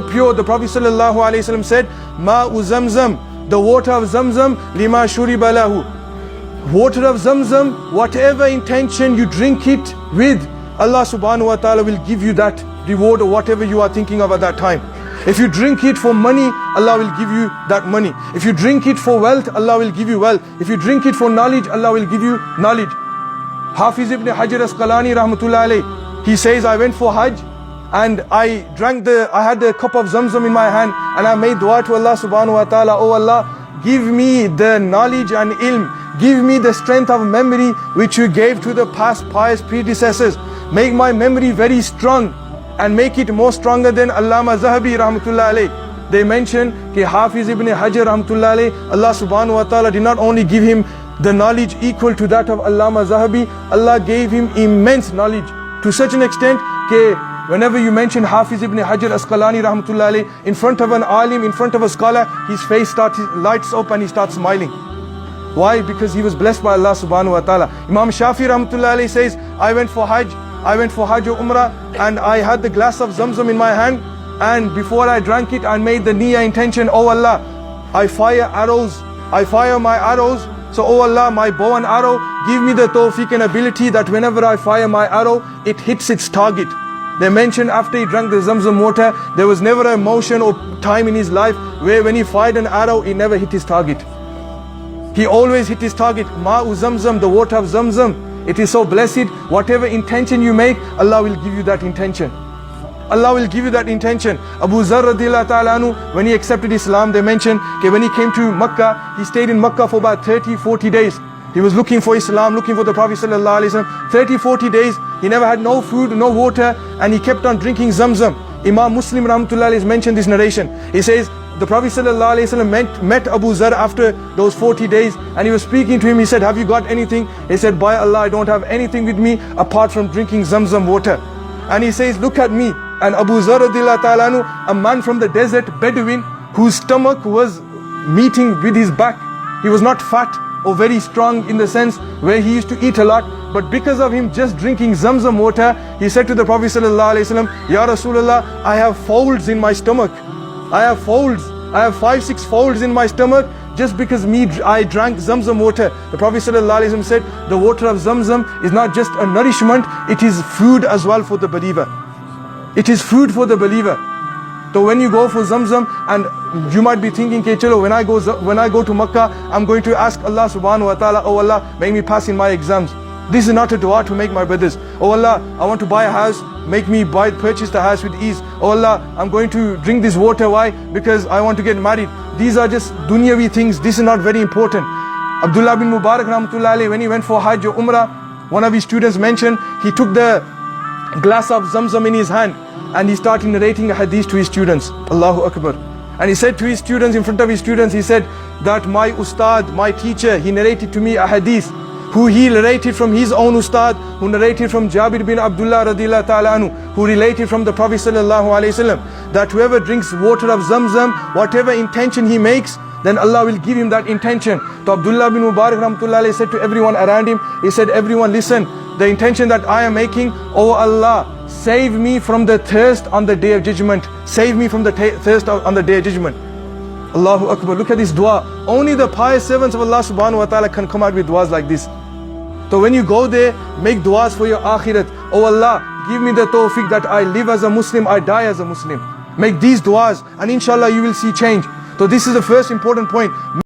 pure. The Prophet ﷺ said, Ma'u Zam Zam, the water of Zam Zam, lima shuriba lahu. Water of Zam Zam, whatever intention you drink it with, Allah subhanahu wa ta'ala will give you that reward or whatever you are thinking of at that time. If you drink it for money, Allah will give you that money. If you drink it for wealth, Allah will give you wealth. If you drink it for knowledge, Allah will give you knowledge. Hafiz ibn Hajar Asqalani rahmatullah alayhi, he says, I went for Hajj and I had a cup of Zam Zam in my hand and I made dua to Allah subhanahu wa ta'ala, oh Allah, give me the knowledge and ilm, give me the strength of memory which you gave to the past pious predecessors. Make my memory very strong and make it more stronger than Allama Zahabi rahmatullah alayhi. They mention that Hafiz ibn Hajar rahmatullah alayhi, Allah subhanahu wa ta'ala did not only give him the knowledge equal to that of Allama Zahabi, Allah gave him immense knowledge to such an extent that whenever you mention Hafiz ibn Hajar Asqalani rahmatullah alayhi in front of an alim, in front of a scholar, his face lights up and he starts smiling. Why? Because he was blessed by Allah subhanahu wa ta'ala. Imam Shafi rahmatullah alayhi says, I went for Hajj or Umrah and I had the glass of Zam Zam in my hand, and before I drank it I made the niyyah intention, oh Allah, I fire my arrows, so oh Allah, my bow and arrow, give me the tawfiq and ability that whenever I fire my arrow, it hits its target. They mentioned after he drank the Zam Zam water, there was never a motion or time in his life where when he fired an arrow, he never hit his target. He always hit his target. Ma'u Zam Zam, the water of Zam Zam, it is so blessed. Whatever intention you make, Allah will give you that intention. Allah will give you that intention. Abu Zar radiyallahu ta'ala anhu, when he accepted Islam, they mentioned that when he came to Makkah, he stayed in Makkah for about 30-40 days. He was looking for Islam, looking for the Prophet sallallahu alaihi wasallam. 30-40 days, he never had no food, no water, and he kept on drinking Zam Zam. Imam Muslim rahmatullah alayhi mentioned this narration. He says, the Prophet sallallahu alaihi wasallam met Abu Zar after those 40 days and he was speaking to him. He said, have you got anything? He said, by Allah, I don't have anything with me apart from drinking Zam Zam water. And he says, look at me. And Abu Zar radiyallahu ta'ala anhu, a man from the desert, Bedouin, whose stomach was meeting with his back. He was not fat or very strong in the sense where he used to eat a lot, but because of him just drinking Zam Zam water, he said to the Prophet sallallahu alaihi wasallam, Ya Rasulullah, I have folds in my stomach. I have folds. I have 5-6 folds in my stomach just because I drank Zam Zam water. The Prophet ﷺ said, the water of Zam Zam is not just a nourishment, it is food as well for the believer. It is food for the believer. So when you go for Zam Zam, and you might be thinking, okay, chalo, when I go to Makkah, I'm going to ask Allah subhanahu wa ta'ala, oh Allah, make me pass in my exams. This is not a dua to make my brothers. Oh Allah, I want to buy a house, make me purchase the house with ease. Oh Allah, I'm going to drink this water. Why? Because I want to get married. These are just dunyavi things. This is not very important. Abdullah bin Mubarak rahmatullah alayhi, when he went for Hajj or Umrah, one of his students mentioned, he took the glass of Zam Zam in his hand and he started narrating a hadith to his students. Allahu Akbar. And he said to his students, in front of his students, he said that my ustad, my teacher, he narrated to me a hadith who he narrated from his own ustad, who narrated from Jabir bin Abdullah radiyallahu ta'ala anhu, who related from the Prophet sallallahu alaihi wasallam, that whoever drinks water of Zam Zam, whatever intention he makes, then Allah will give him that intention. So Abdullah bin Mubarak rahmatullah alayhi said to everyone around him, he said, everyone listen, the intention that I am making, oh Allah, save me from the thirst on the day of judgment. Save me from the thirst on the day of judgment. Allahu Akbar. Look at this dua. Only the pious servants of Allah subhanahu wa ta'ala can come out with duas like this. So when you go there, make duas for your akhirat. Oh Allah, give me the tawfiq that I live as a Muslim, I die as a Muslim. Make these duas and inshallah you will see change. So this is the first important point.